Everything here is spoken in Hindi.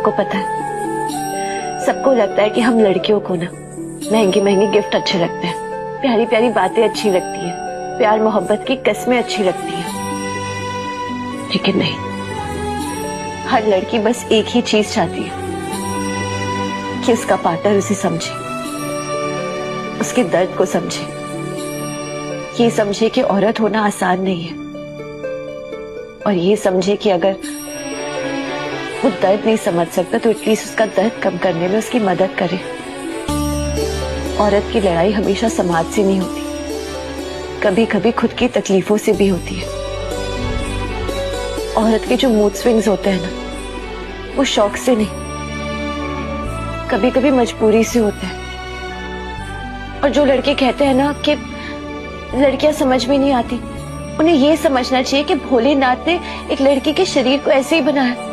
सबको पता है, सबको लगता है कि हम लड़कियों को ना महंगी महंगी गिफ्ट अच्छे लगते हैं, प्यारी प्यारी बातें अच्छी लगती हैं, प्यार मोहब्बत की कस्में अच्छी लगती हैं। लेकिन नहीं, हर लड़की बस एक ही चीज चाहती है कि उसका पार्टनर उसे समझे, उसके दर्द को समझे, ये समझे कि औरत होना आसान नहीं है, और ये समझे कि अगर वो दर्द नहीं समझ सकता तो एटलीस्ट उसका दर्द कम करने में उसकी मदद करे। औरत की लड़ाई हमेशा समाज से नहीं होती, कभी कभी खुद की तकलीफों से भी होती है। औरत के जो मूड स्विंग्स होते हैं ना, वो शौक से नहीं, कभी कभी मजबूरी से होते हैं। और जो लड़के कहते हैं ना कि लड़कियां समझ में नहीं आती, उन्हें ये समझना चाहिए कि भोलेनाथ ने एक लड़की के शरीर को ऐसे ही बनाया